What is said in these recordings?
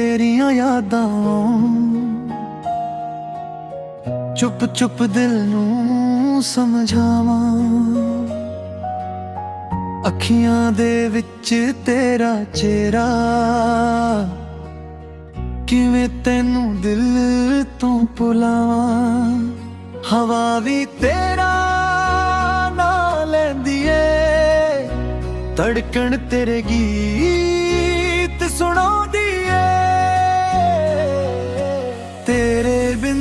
तेरियां यादां चुप चुप दिल नूं समझावां। अखियां दे विच तेरा चेहरा किवें तैनूं दिल तों भुलावां। हवा भी तेरा नां लैंदी ऐ, धड़कन तेरे गीत सुणाउंदी ऐ। तेरे बिन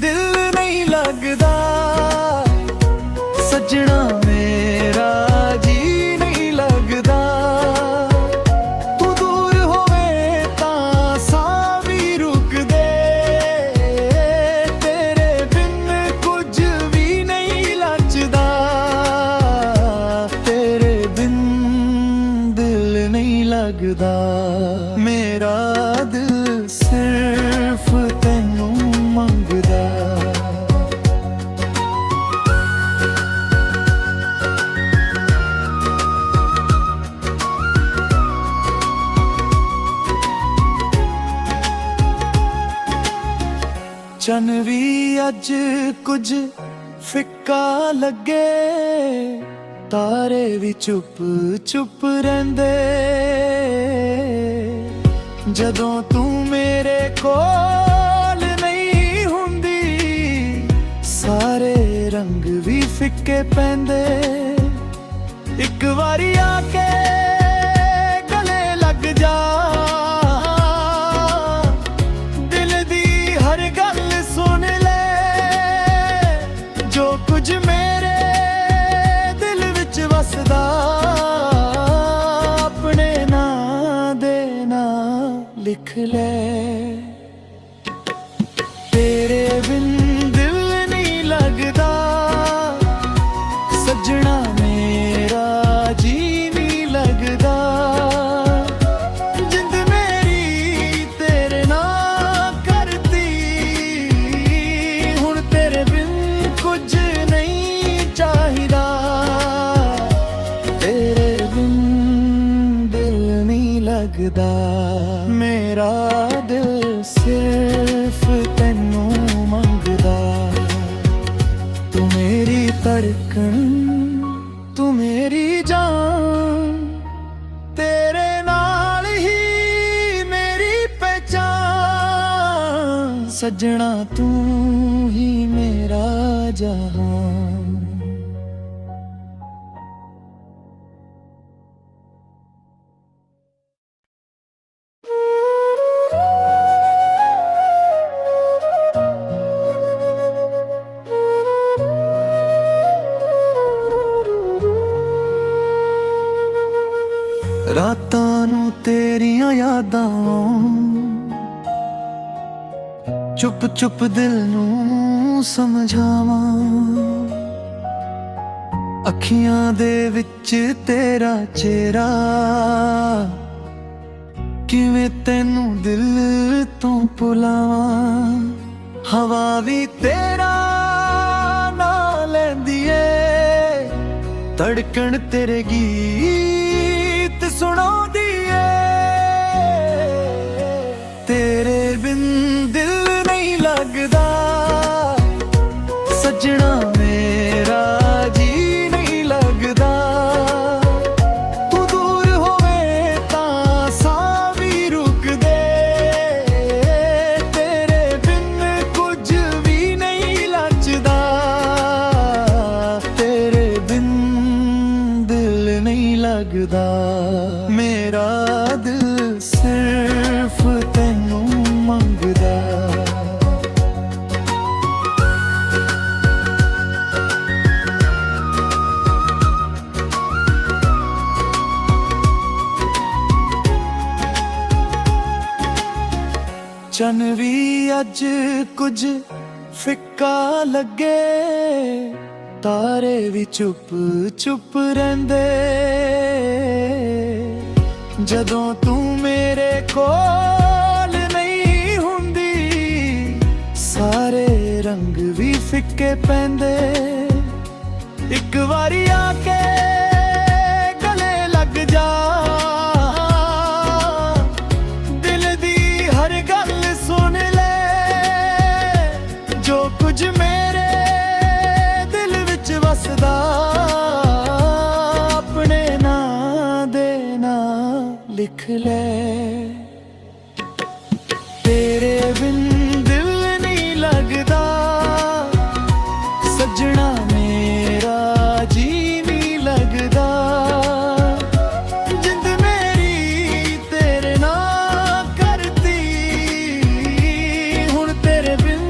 दिल नहीं लगदा सजना मेरा, जी नहीं लगदा। तू दूर होवे तां साह भी रुक दे, तेरे बिन कुछ भी नहीं लचदा। तेरे बिन दिल नहीं लगदा। मेरा दिल सिर्फ तैनूं मंगदा। चन भी अज कुछ फिक्का लगे, तारे भी चुप चुप रहिंदे। जदों तू मेरे कोल नहीं हुंदी, सारे रंग भी फिक्के पैंदे। एक वारी आके गले लग जा, दिल दी हर गल सुन ले। जो कुछ मेरे दिल विच वसदा, अपने नां दे नां लिख ले। तेरे बिन दिल नहीं लगदा सजना मेरा, जी नहीं लगदा। जिंद मेरी तेरे नां करती, हुण तेरे बिन कुछ नहीं चाहिदा। तेरे बिन दिल नहीं लगदा। मेरा दिल सिर्फ तैनूं मंगदा। तू मेरी धड़कन, तू मेरी जान, तेरे नाल ही मेरी पहचान। सजना तू ही मेरा जहान। रातां नूं तेरियां यादां चुप चुप दिल नूं समझावां। अखियां दे विच तेरा चेहरा किवें तैनूं दिल तों भुलावां। हवा भी तेरा नां लैंदी ऐ, धड़कन तेरे गीत सुणाउंदी ऐ। तेरे बिन दिल नहीं लगदा सजना मेरा, जी नहीं लगदा। तू दूर होवे तां साह भी रुक दे, तेरे बिन कुछ भी नहीं लचदा। तेरे बिन दिल नहीं लगदा। मेरा दिल सिर्फ तैनूं मंगदा। चन भी अज कुछ फिक्का लगे, तारे भी चुप चुप रहिंदे। जदों तू मेरे कोल नहीं हुंदी, सारे रंग भी फिक्के पैंदे। एक वारी आके गले लग जा, दिल दी हर हर गल सुन ले, जो कुछ मेरे दिल विच वसदा अपने नां दे नां लिख ले। तेरे बिन दिल नहीं लगदा सजना मेरा, जी नहीं लगदा जिंद मेरी तेरे नां करती। हुण तेरे बिन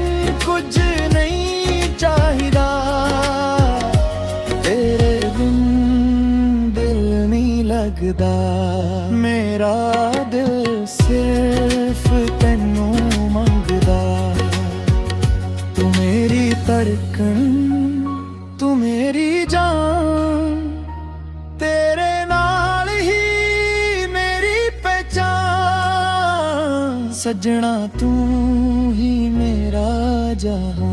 कुछ नहीं चाहिदा, तेरे बिन दिल नहीं लगदा। मेरा दिल सिर्फ तैनू मंगदा, तू मेरी धड़कन, तू मेरी जान, तेरे नाल ही मेरी पहचान। सजना तू ही मेरा जहान।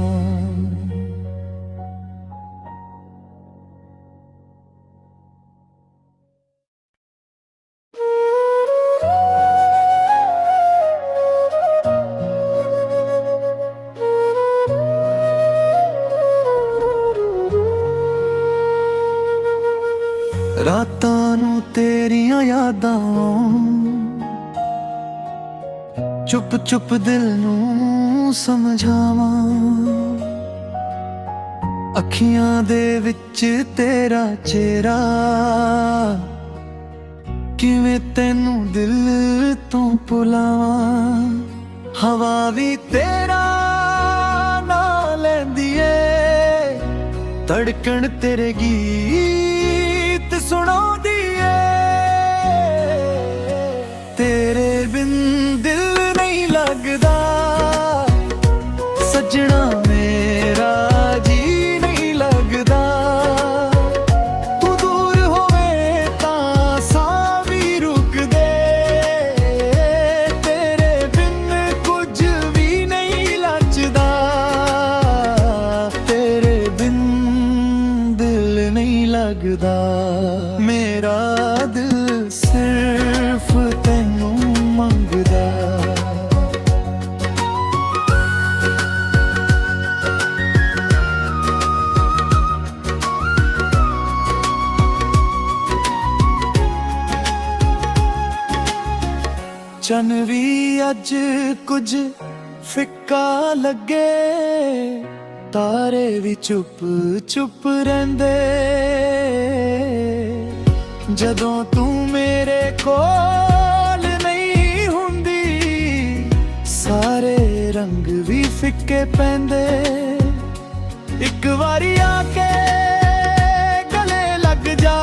रातां नूं तेरियां यादां चुप चुप दिल नूं समझावां। अखियां दे विच तेरा चेहरा, किवें तैनू दिल तो भुलावां। हवा भी तेरा नां लैंदी ऐ, धड़कन तेरे गीत सुणाउंदी ऐ। तेरे बिन दिल नहीं लगदा सजना मेरा, जी नहीं लगदा। तू दूर होवे तां साह भी रुकदे, तेरे बिन कुछ भी नहीं लचदा। तेरे बिन दिल नहीं लगदा। मेरा दिल सिर्फ तैनू मंगदा। चन भी अज कुछ फिक्का लगे, तारे भी चुप चुप रहिंदे। जदों तू मेरे कोल नहीं हुंदी, सारे रंग भी फिक्के पैंदे। एक वारी आके गले लग जा,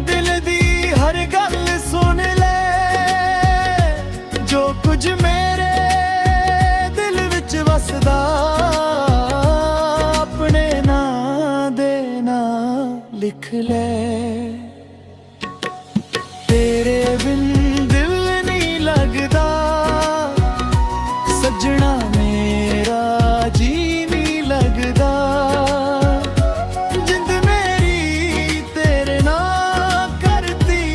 दिल दी हर गल सुन ले, जो कुछ मेरे दिल विच वसदा अपने नां दे नां लिख ले। तेरे बिन दिल नहीं लगदा सजना मेरा, जी नहीं लगदा जिंद मेरी तेरे नां करती।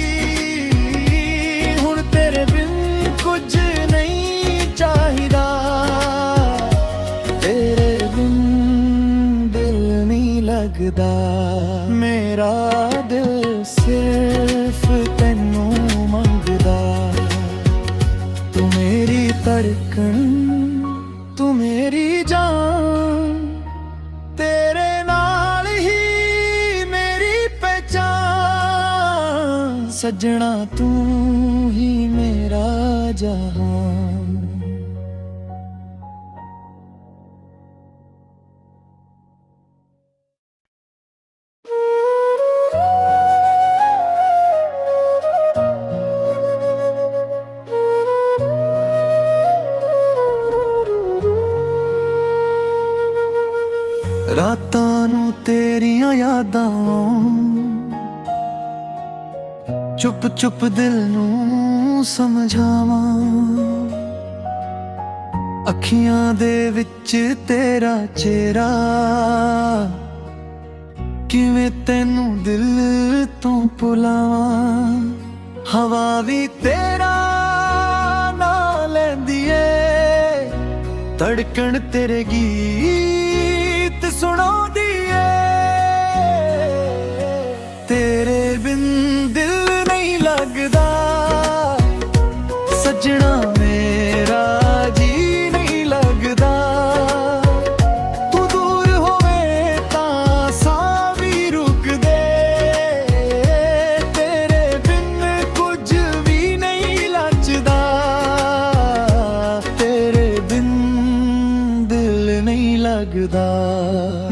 हुण तेरे बिन कुछ नहीं चाहिदा, तेरे बिन दिल नहीं लगदा। मेरा दिल सिर्फ तैनू मंगदा, तू मेरी धड़कन, तू मेरी जान, तेरे नाल ही मेरी पहचान। सजना तू ही मेरा जहान। रातां नूं तेरियां यादां चुप चुप दिल नूं समझावां। अखियां दे विच तेरा चेहरा, किवें तैनू दिल तो भुलावां। हवा भी तेरा ਧੜਕਣ ਤੇਰੇ ਗੀਤ ਸੁਣਾਉਂਦੀ ਏ। ਤੇਰੇ ਬਿਨ ਦਿਲ ਨਹੀਂ ਲੱਗਦਾ ਸੱਜਣਾ ਮੇਰਾ ਜੀ ਨਹੀਂ ਲੱਗਦਾ। ਤੂੰ ਦੂਰ ਹੋਵੇ ਤਾਂ ਸਾਹ ਵੀ ਰੁਕਦੇ। ਤੇਰੇ ਬਿਨ ਕੁਝ ਵੀ ਨਹੀਂ ਲੱਜਦਾ। ਤੇਰੇ ਬਿਨ ਦਿਲ ਨਹੀਂ ਲੱਗਦਾ।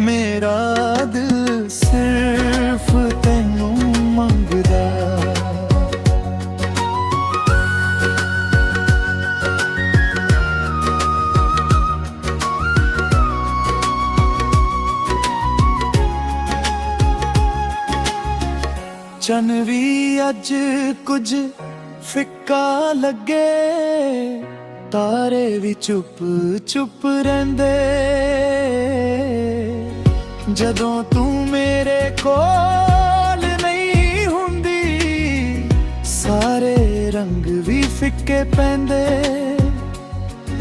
ਮੇਰਾ ਦਿਲ ਸਿਰਫ ਤੈਨੂੰ ਮੰਗਦਾ। ਚੰਨ ਵੀ ਅੱਜ ਕੁਝ ਫਿੱਕਾ ਲੱਗੇ। ਤਾਰੇ ਵੀ ਚੁੱਪ ਚੁੱਪ ਰਹਿੰਦੇ। ਜਦੋਂ ਤੂੰ ਮੇਰੇ ਕੋਲ ਨਹੀਂ ਹੁੰਦੀ ਸਾਰੇ ਰੰਗ ਵੀ ਫਿੱਕੇ ਪੈਂਦੇ।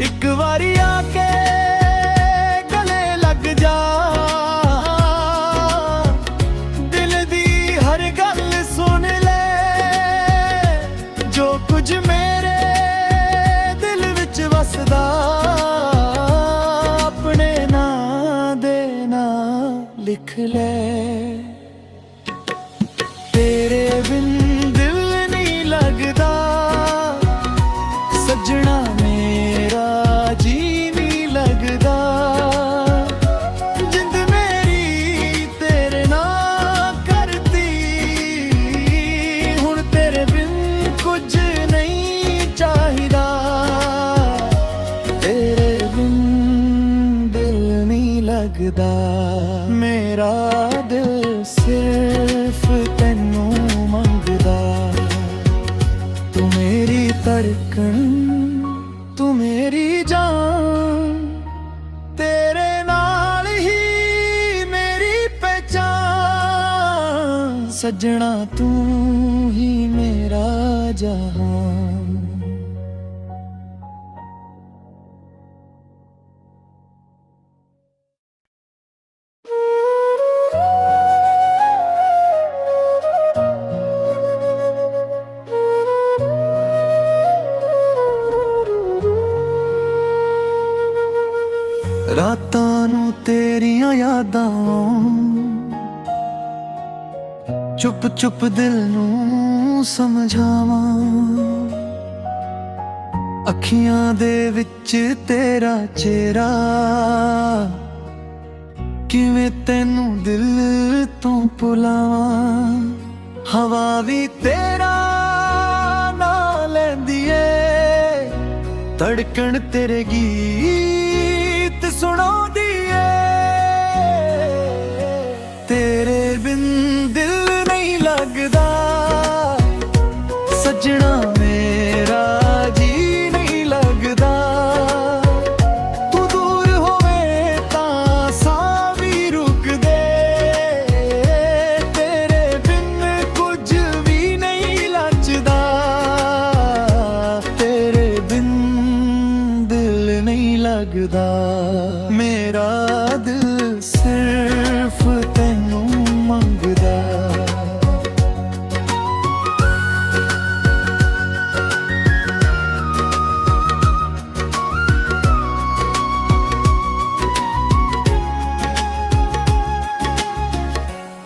ਇੱਕ ਵਾਰੀ ਆ ਕੇ ਗਲੇ ਲੱਗ ਜਾ। ਦਿਲ ਦੀ ਹਰ ਗੱਲ ਸੁਣ ਲੈ। ਜੋ ਕੁਝ ਮੇਰੇ ਦਿਲ ਵਿੱਚ ਵਸਦਾ ਆਪਣੇ ਨਾਂ ਦੇ ਨਾਂ ਲਿਖ ਲੈ। ਤੇਰੇ ਬਿਨ ਦਿਲ ਨਹੀਂ ਲੱਗਦਾ ਸੱਜਣਾ ਮੇਰਾ ਜੀ ਨਹੀਂ ਲੱਗਦਾ। ਜਿੰਦ ਮੇਰੀ ਤੇਰੇ ਨਾਲ ਕਰਦੀ। ਹੁਣ ਤੇਰੇ ਬਿਨ ਕੁਝ ਨਹੀਂ ਚਾਹੀਦਾ। ਤੇਰੇ ਬਿਨ ਦਿਲ ਨਹੀਂ ਲੱਗਦਾ। ਮੇਰਾ ਦਿਲ ਸਿਰਫ ਤੈਨੂੰ ਮੰਗਦਾ। ਤੂੰ ਮੇਰੀ ਧੜਕਣ ਤੂੰ ਮੇਰੀ ਜਾਨ। ਤੇਰੇ ਨਾਲ ਹੀ ਮੇਰੀ ਪਹਿਚਾਨ। ਸੱਜਣਾ ਤੂੰ ਹੀ ਮੇਰਾ ਜਹਾਨ। ਰਾਤਾਂ ਨੂੰ ਤੇਰੀਆਂ ਯਾਦਾਂ ਚੁੱਪ ਚੁੱਪ ਦਿਲ ਨੂੰ ਸਮਝਾਵਾਂ। ਅੱਖੀਆਂ ਦੇ ਵਿੱਚ ਤੇਰਾ ਚਿਹਰਾ ਕਿਵੇਂ ਤੈਨੂੰ ਦਿਲ ਤੋਂ ਭੁਲਾਵਾਂ। ਹਵਾ ਵੀ ਤੇਰਾ ਨਾਂ ਲੈਂਦੀ ਏ। ਧੜਕਣ ਤੇਰੇ ਗੀਤ ਸੁਣਾਉਂਦੀ ਏ। ਤੇਰੇ ਬਿਨ ਦਿਲ ਨਹੀਂ ਲੱਗਦਾ ਸੱਜਣਾ ਮੇਰਾ ਜੀ ਨਹੀਂ ਲੱਗਦਾ। ਤੂੰ ਦੂਰ ਹੋਵੇ ਤਾਂ ਸਾਹ ਵੀ ਰੁਕਦੇ। ਤੇਰੇ ਬਿਨ ਕੁਝ ਵੀ ਨਹੀਂ ਲੱਜਦਾ। ਤੇਰੇ ਬਿਨ ਦਿਲ ਨਹੀਂ ਲੱਗਦਾ। ਮੇਰਾ ਦਿਲ ਸਿਰਫ ਤੈਨੂੰ ਮੰਗਦਾ।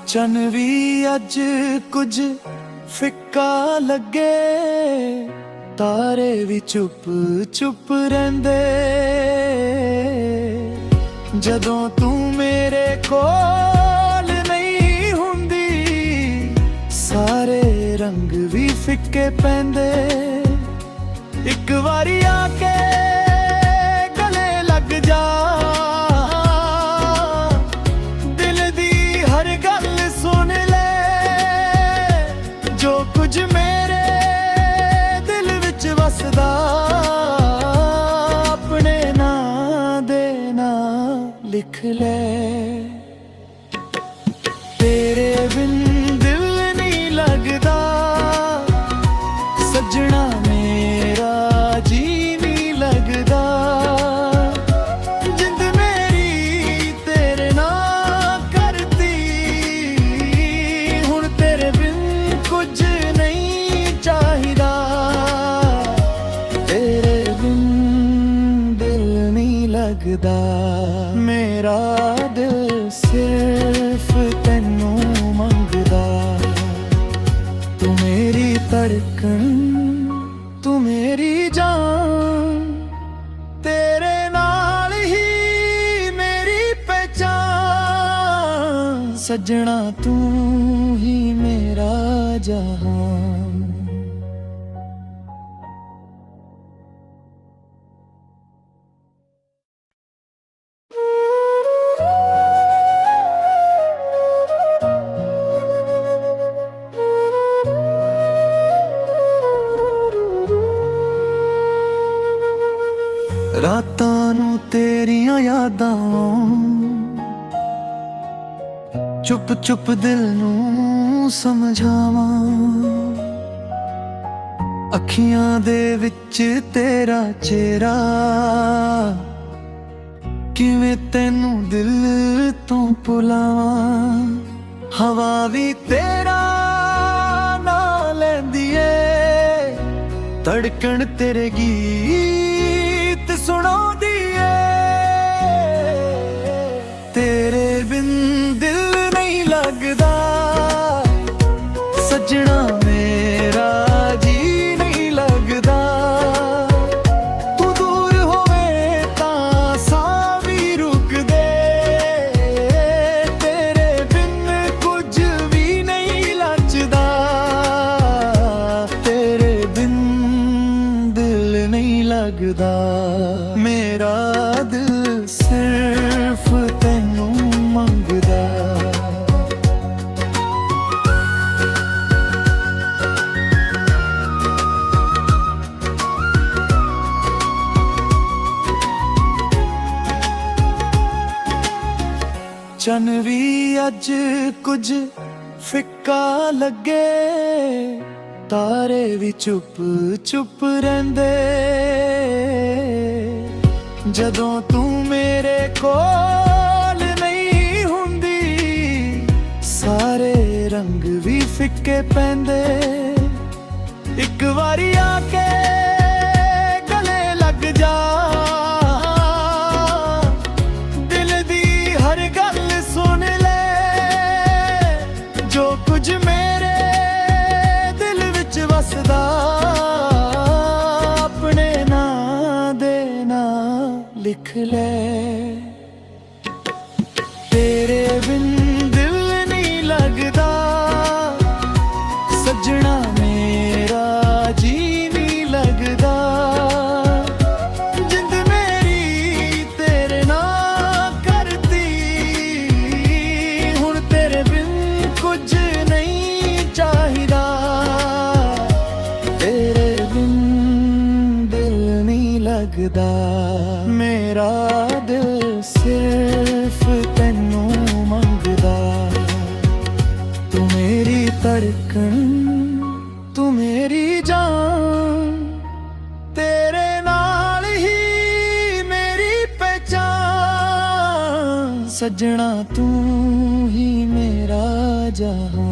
ਚੰਨ ਵੀ ਅੱਜ ਕੁਝ ਫਿੱਕਾ ਲੱਗੇ। ਤਾਰੇ ਵੀ ਚੁੱਪ ਚੁੱਪ ਰਹਿੰਦੇ। ਜਦੋਂ ਤੂੰ ਮੇਰੇ ਕੋਲ ਨਹੀਂ ਹੁੰਦੀ ਸਾਰੇ ਰੰਗ ਵੀ ਫਿੱਕੇ ਪੈਂਦੇ। ਇੱਕ ਵਾਰੀ ਆ ਕੇ ਗਲੇ ਲੱਗ ਜਾ। ਦਿਲ ਦੀ ਹਰ ਗੱਲ ਸੁਣ ਲੈ। ਜੋ ਕੁਝ ਮੇਰੇ ਦਿਲ ਵਿੱਚ ਵਸਦਾ ਆਪਣੇ ਨਾਂ ਦੇ ਨਾਂ ਲਿਖ ਲੈ। ਤੇਰੇ ਬਿਨ ਦਿਲ ਨਹੀਂ ਲੱਗਦਾ ਸੱਜਣਾ ਮੇਰਾ ਜੀ ਨਹੀਂ ਲੱਗਦਾ। लगदा। मेरा दिल सिर्फ तैनू मंगदा। तू मेरी धड़कन, तू मेरी जान, तेरे नाल ही मेरी पहचान। सजना तू ही मेरा जहान। रातां नूं तेरियां यादां चुप चुप दिल नूं समझावां। अखियां दे विच तेरा चेहरा, किवें तैनू दिल तो भुलावां। हवा भी तेरा नां लैंदी ऐ, धड़कन तेरे गीत सुणाउंदी ऐ। तेरे बिन दिल नहीं लगदा, सजना मेरा जी नहीं लगदा। तू दूर होवे तां साह भी रुक दे। तेरे बिन कुछ भी नहीं लचदा। तेरे बिन दिल नहीं लगदा। मेरा दिल सिर्फ तैनू मंगदा। चन भी अज कुछ फिक्का लगे, तारे भी चुप चुप रहिंदे। जदों तू मेरे कोल नहीं हुंदी, सारे रंग भी फिक्के पैंदे। इक वारी आके गले लग जा, दिल दी हर गल सुन ले। जो कुछ मेरे दिल विच वसदा, अपने नां दे नां लिख ले। तेरे बिन दिल नहीं लगदा, सजना मेरा जी नहीं लगदा। जिंद मेरी तेरे नां करती, हुण तेरे बिन कुछ नहीं चाहिदा। तेरे बिन दिल नहीं लगदा। मेरा दिल सिर्फ तैनू मंगदा। तू मेरी धड़कन, तू मेरी जान, तेरे नाल ही मेरी पहचान। सजना तू ही मेरा जहान।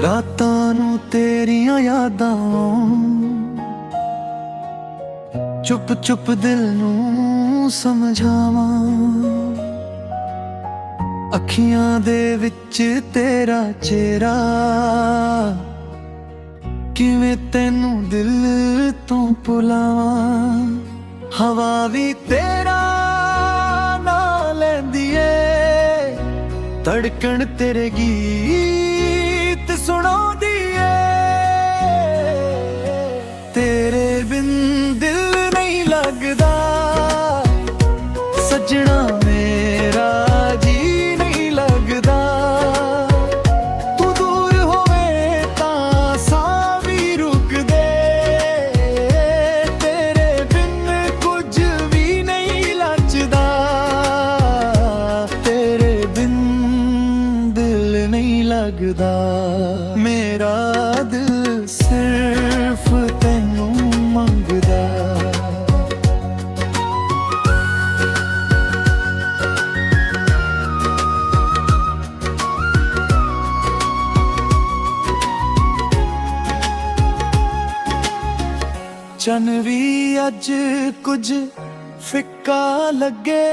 रातां नूं तेरियां यादां चुप चुप दिल नूं समझावां। अखियां दे विच तेरा चेहरा, किवें तैनू दिल तो भुलावां। हवा भी तेरा नां लैंदी ऐ, धड़कन तेरे गीत सुणाउंदी ऐ। तेरे बिन दिल नहीं लगदा, सजना मेरा जी नहीं लगदा। तू दूर होवे तां साह भी रुक दे। तेरे बिन कुछ भी नहीं लचदा। तेरे बिन दिल नहीं लगदा। मेरा दिल सिर्फ तैनू ਚੰਨ ਵੀ ਅੱਜ ਕੁਝ ਫਿੱਕਾ ਲੱਗੇ,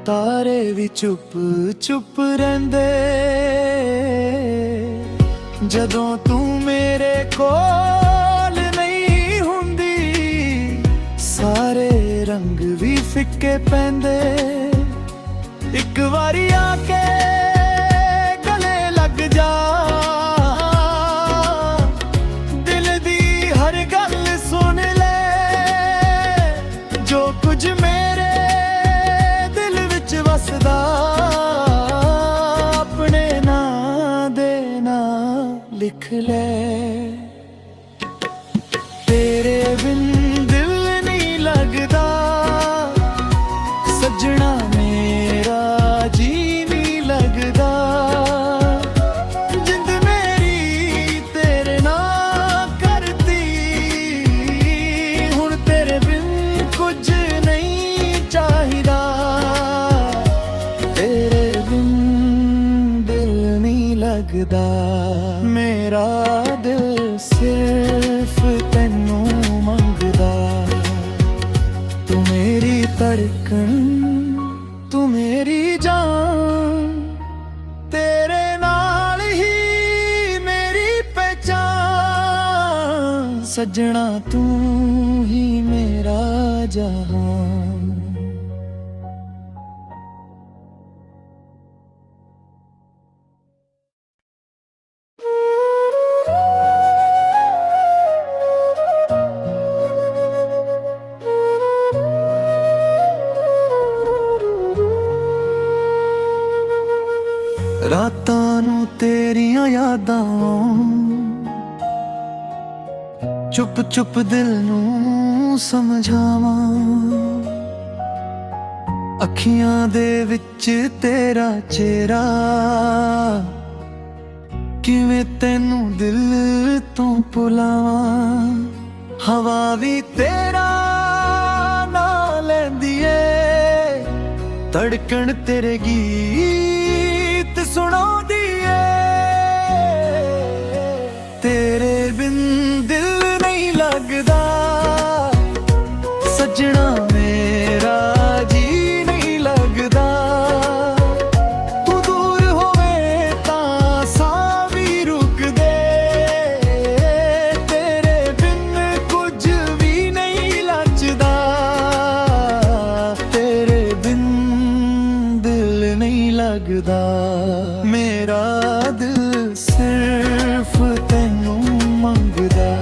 ਤਾਰੇ ਵੀ ਚੁੱਪ ਚੁੱਪ ਰਹਿੰਦੇ। ਜਦੋਂ ਤੂੰ ਮੇਰੇ ਕੋਲ ਨਹੀਂ ਹੁੰਦੀ, ਸਾਰੇ ਰੰਗ ਵੀ ਫਿੱਕੇ ਪੈਂਦੇ। ਇੱਕ ਵਾਰੀ ਆ ਕੇ ਗਲੇ ਲੱਗ ਜਾ, ਦਿਲ ਦੀ ਹਰ ਗੱਲ ਸੁਣ ਲੈ। ਜੋ ਕੁਝ ਮੇਰੇ ਦਿਲ ਵਿੱਚ ਵਸਦਾ, ਆਪਣੇ ਨਾਂ ਦੇ ਨਾਂ ਲਿਖ ਲੈ। ਤੇਰੇ ਬਿਨ ਦਿਲ ਨਹੀਂ ਲੱਗਦਾ ਸੱਜਣਾ, ਮੇਰਾ ਜੀ ਨਹੀਂ ਲੱਗਦਾ। ਜਿੰਦ ਮੇਰੀ ਤੇਰੇ ਨਾਲ ਕਰਤੀ, ਹੁਣ ਤੇਰੇ ਬਿਨ ਕੁਝ ਨਹੀਂ ਚਾਹੀਦਾ। ਤੇਰੇ ਬਿਨ ਦਿਲ ਨਹੀਂ ਲੱਗਦਾ, ਮੇਰਾ ਦਿਲ ਸਿਰਫ ਤੈਨੂੰ ਮੰਗਦਾ। ਤੂੰ ਮੇਰੀ ਧੜਕਣ, ਤੂੰ ਮੇਰੀ ਜਾਨ, ਤੇਰੇ ਨਾਲ ਹੀ ਮੇਰੀ ਪਹਿਚਾਨ। ਸੱਜਣਾ ਤੂੰ ਹੀ ਮੇਰਾ ਜਹਾਨ। ਰਾਤਾਂ ਨੂੰ ਤੇਰੀਆਂ ਯਾਦਾਂ, ਚੁੱਪ ਚੁੱਪ ਦਿਲ ਨੂੰ ਸਮਝਾਵਾਂ। ਅੱਖੀਆਂ ਦੇ ਵਿੱਚ ਤੇਰਾ ਚਿਹਰਾ, ਕਿਵੇਂ ਤੈਨੂੰ ਦਿਲ ਤੋਂ ਭੁਲਾਵਾਂ। ਹਵਾ ਵੀ ਤੇਰਾ ਨਾਂ ਲੈਂਦੀ ਏ, ਧੜਕਣ ਤੇਰੇ ਗੀਤ ਸੁਣਾਉਂਦੀ ਏ। ਤੇਰੇ ਬਿਨ ਦਿਲ ਨਹੀਂ ਲੱਗਦਾ ਸੱਜਣਾ, ਮੇਰਾ ਜੀ ਨਹੀਂ ਲੱਗਦਾ। ਤੂੰ ਦੂਰ ਹੋਵੇ ਤਾਂ ਸਾਹ ਵੀ ਰੁਕਦੇ, ਤੇਰੇ ਬਿਨ ਕੁਝ ਵੀ ਨਹੀਂ ਲੱਜਦਾ। ਤੇਰੇ ਬਿਨ ਦਿਲ ਨਹੀਂ ਲੱਗਦਾ, ਮੇਰਾ ਦਿਲ ਸਿਰਫ ਤੈਨੂੰ ਮੰਗਦਾ।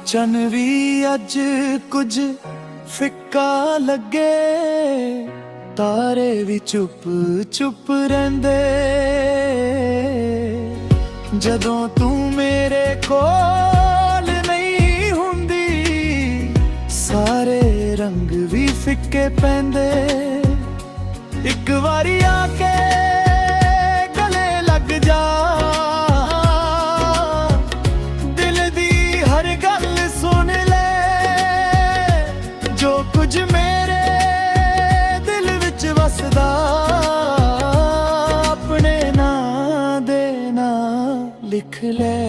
ਚੰਨ ਵੀ ਅੱਜ ਕੁਝ ਫਿੱਕਾ ਲੱਗੇ, ਤਾਰੇ ਵੀ ਚੁੱਪ ਚੁੱਪ ਰਹਿੰਦੇ। ਜਦੋਂ ਤੂੰ ਮੇਰੇ ਕੋਲ ਨਹੀਂ ਹੁੰਦੀ, ਸਾਰੇ ਰੰਗ ਵੀ ਫਿੱਕੇ ਪੈਂਦੇ। ਇੱਕ ਵਾਰੀ ਆ ਕੇ ਗਲੇ ਲੱਗ ਜਾ, ਦਿਲ ਦੀ ਹਰ ਗੱਲ ਸੁਣ ਲੈ। ਜੋ ਕੁਝ ਮੇਰੇ ਦਿਲ ਵਿੱਚ ਵਸਦਾ, ਆਪਣੇ ਨਾਂ ਦੇ ਨਾਂ ਲਿਖ ਲੈ।